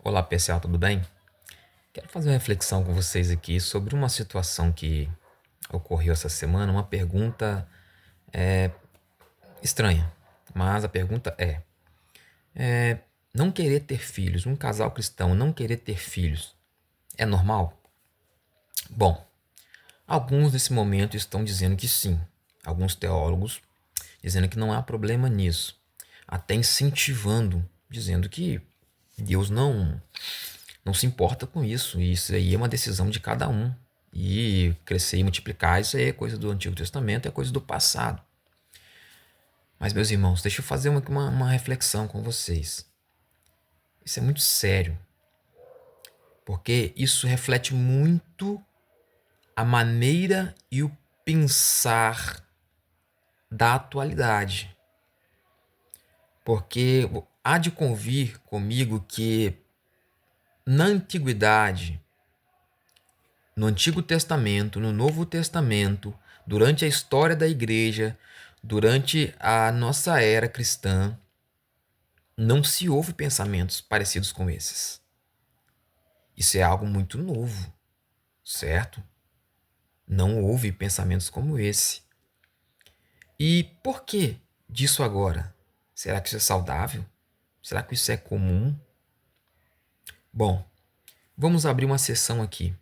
Olá pessoal, tudo bem? Quero fazer uma reflexão com vocês aqui sobre uma situação que ocorreu essa semana, uma pergunta estranha, mas a pergunta é: não querer ter filhos, um casal cristão não querer ter filhos, é normal? Bom, alguns nesse momento estão dizendo que sim, alguns teólogos dizendo que não há problema nisso, até incentivando, dizendo que Deus não se importa com isso. E isso aí é uma decisão de cada um. E crescer e multiplicar, isso aí é coisa do Antigo Testamento, é coisa do passado. Mas, meus irmãos, deixa eu fazer uma reflexão com vocês. Isso é muito sério, porque isso reflete muito a maneira e o pensar da atualidade. Porque há de convir comigo que na antiguidade, no Antigo Testamento, no Novo Testamento, durante a história da igreja, durante a nossa era cristã, não se houve pensamentos parecidos com esses. Isso é algo muito novo, certo? Não houve pensamentos como esse. E por que disso agora? Será que isso é saudável? Será que isso é comum? Bom, vamos abrir uma sessão aqui.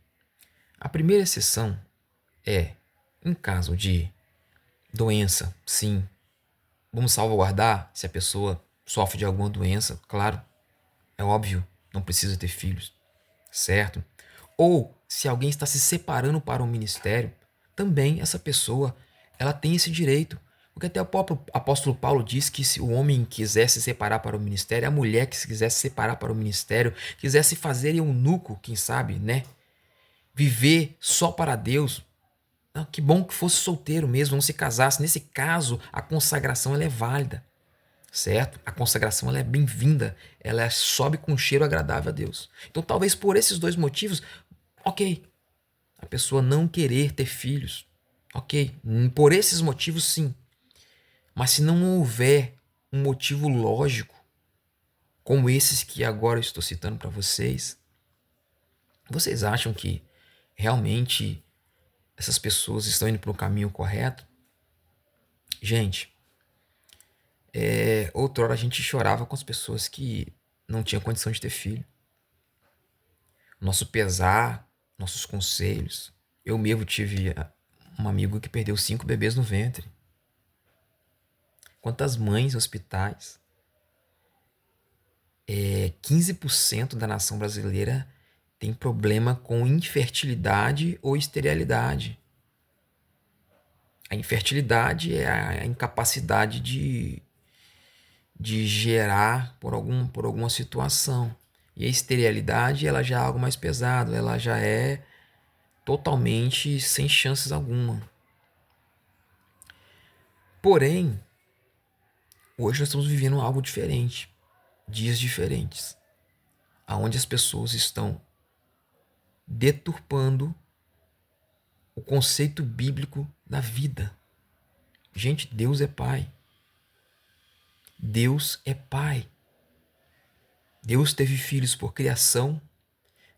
A primeira sessão é em caso de doença, sim. Vamos salvaguardar se a pessoa sofre de alguma doença, claro, é óbvio, não precisa ter filhos, certo? Ou se alguém está se separando para o ministério, também essa pessoa, ela tem esse direito. Porque até o próprio apóstolo Paulo diz que se o homem quiser se separar para o ministério, a mulher que se quiser se separar para o ministério, quisesse fazer eunuco, quem sabe, né? Viver só para Deus. Não, que bom que fosse solteiro mesmo, não se casasse. Nesse caso, a consagração ela é válida, certo? A consagração ela é bem-vinda, ela sobe com um cheiro agradável a Deus. Então, talvez por esses dois motivos, ok, a pessoa não querer ter filhos, ok, por esses motivos sim. Mas se não houver um motivo lógico, como esses que agora eu estou citando para vocês, vocês acham que realmente essas pessoas estão indo para o caminho correto? Gente, outrora a gente chorava com as pessoas que não tinham condição de ter filho. Nosso pesar, nossos conselhos. Eu mesmo tive um amigo que perdeu 5 bebês no ventre. Quantas mães em hospitais? 15% da nação brasileira tem problema com infertilidade ou esterilidade. A infertilidade é a incapacidade de gerar por alguma situação. E a esterilidade ela já é algo mais pesado, ela já é totalmente sem chances alguma. Porém, hoje nós estamos vivendo algo diferente, dias diferentes, aonde as pessoas estão deturpando o conceito bíblico da vida. Gente, Deus é Pai. Deus é Pai. Deus teve filhos por criação,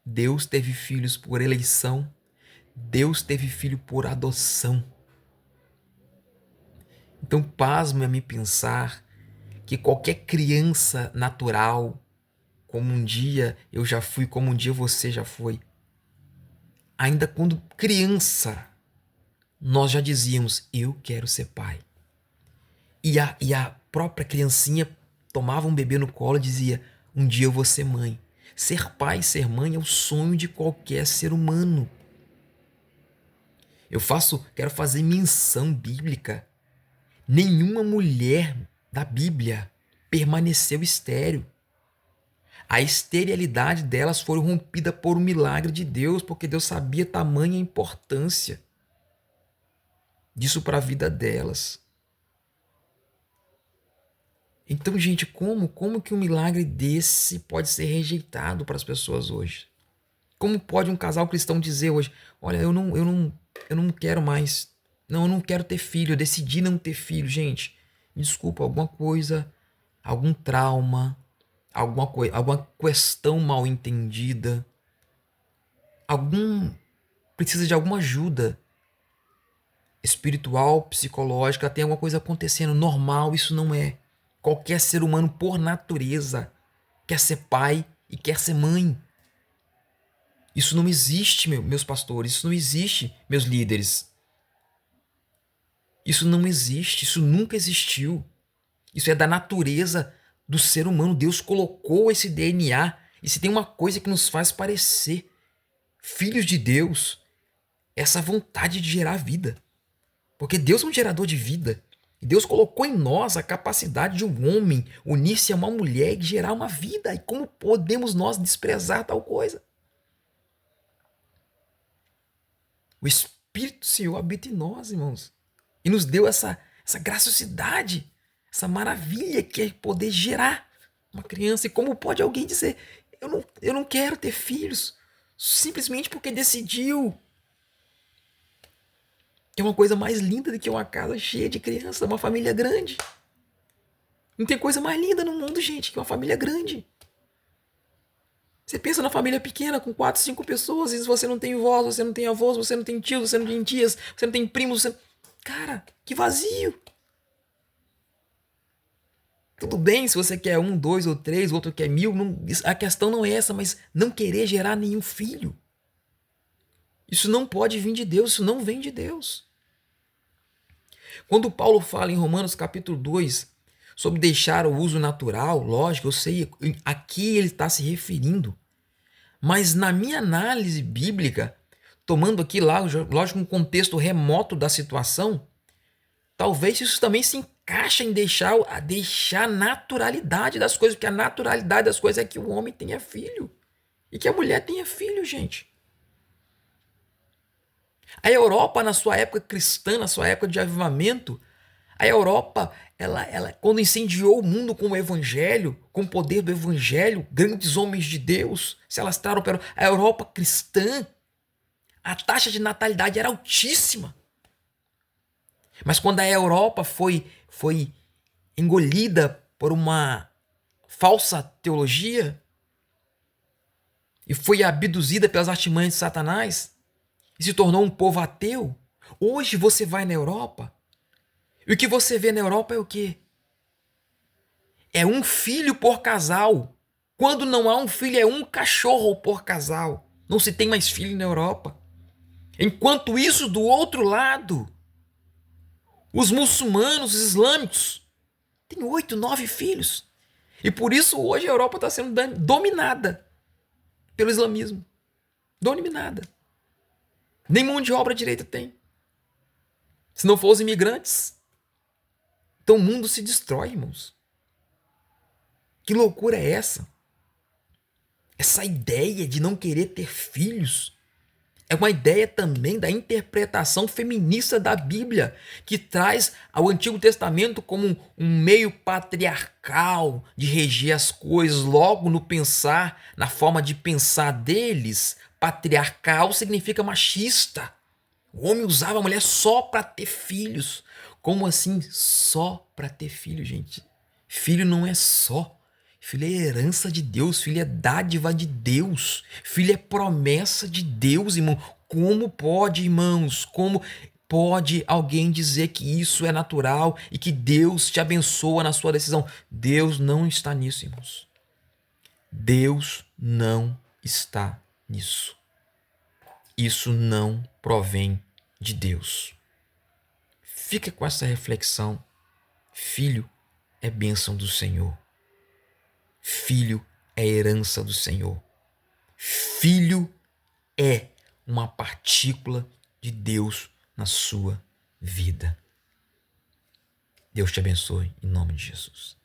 Deus teve filhos por eleição, Deus teve filho por adoção. Então, pasmo a me pensar que qualquer criança natural, como um dia eu já fui, como um dia você já foi, ainda quando criança, nós já dizíamos: eu quero ser pai. E a própria criancinha tomava um bebê no colo e dizia: um dia eu vou ser mãe. Ser pai e ser mãe é o sonho de qualquer ser humano. Quero fazer menção bíblica. Nenhuma mulher da Bíblia permaneceu estéril. A esterilidade delas foi rompida por um milagre de Deus, porque Deus sabia tamanha importância disso para a vida delas. Então, gente, como que um milagre desse pode ser rejeitado para as pessoas hoje? Como pode um casal cristão dizer hoje: olha, eu não quero mais. Não, eu não quero ter filho, eu decidi não ter filho. Gente, me desculpa, alguma coisa, algum trauma, alguma questão mal entendida, precisa de alguma ajuda espiritual, psicológica, tem alguma coisa acontecendo. Normal, isso não é. Qualquer ser humano, por natureza, quer ser pai e quer ser mãe. Isso não existe, meus pastores. Isso não existe, meus líderes. Isso não existe. Isso nunca existiu. Isso é da natureza do ser humano. Deus colocou esse DNA. E se tem uma coisa que nos faz parecer filhos de Deus, essa vontade de gerar vida. Porque Deus é um gerador de vida. E Deus colocou em nós a capacidade de um homem unir-se a uma mulher e gerar uma vida. E como podemos nós desprezar tal coisa? O Espírito do Senhor habita em nós, irmãos. E nos deu essa graciosidade, essa maravilha que é poder gerar uma criança. E como pode alguém dizer, eu não quero ter filhos, simplesmente porque decidiu? É uma coisa mais linda do que uma casa cheia de crianças, uma família grande. Não tem coisa mais linda no mundo, gente, que uma família grande. Você pensa na família pequena com 4, 5 pessoas e você não tem vós, você não tem avós, você não tem tios, você não tem tias, você não tem primos, você... Cara, que vazio. Tudo bem se você quer 1, 2 ou 3, o outro quer 1000. A questão não é essa, mas não querer gerar nenhum filho. Isso não pode vir de Deus, isso não vem de Deus. Quando Paulo fala em Romanos capítulo 2 sobre deixar o uso natural, lógico, eu sei, aqui ele está se referindo. Mas na minha análise bíblica, tomando aqui, lógico, um contexto remoto da situação, talvez isso também se encaixa em deixar a naturalidade das coisas, porque a naturalidade das coisas é que o homem tenha filho e que a mulher tenha filho, gente. A Europa, na sua época cristã, na sua época de avivamento, a Europa, ela quando incendiou o mundo com o evangelho, com o poder do evangelho, grandes homens de Deus se alastraram para a Europa cristã. A taxa de natalidade era altíssima. Mas quando a Europa foi engolida por uma falsa teologia e foi abduzida pelas artimanhas de Satanás e se tornou um povo ateu, hoje você vai na Europa e o que você vê na Europa é o quê? É um filho por casal. Quando não há um filho, é um cachorro por casal. Não se tem mais filho na Europa. Enquanto isso, do outro lado, os muçulmanos, os islâmicos, têm 8, 9 filhos. E por isso hoje a Europa está sendo dominada pelo islamismo. Dominada. Nem mão de obra direita tem. Se não for os imigrantes. Então o mundo se destrói, irmãos. Que loucura é essa? Essa ideia de não querer ter filhos é uma ideia também da interpretação feminista da Bíblia, que traz ao Antigo Testamento como um meio patriarcal de reger as coisas. Logo, no pensar, na forma de pensar deles, patriarcal significa machista. O homem usava a mulher só para ter filhos. Como assim só para ter filho, gente? Filho não é só. Filho é herança de Deus, filho é dádiva de Deus, filho é promessa de Deus, irmão. Como pode, irmãos, como pode alguém dizer que isso é natural e que Deus te abençoa na sua decisão? Deus não está nisso, irmãos. Deus não está nisso. Isso não provém de Deus. Fica com essa reflexão. Filho é bênção do Senhor. Filho é herança do Senhor. Filho é uma partícula de Deus na sua vida. Deus te abençoe em nome de Jesus.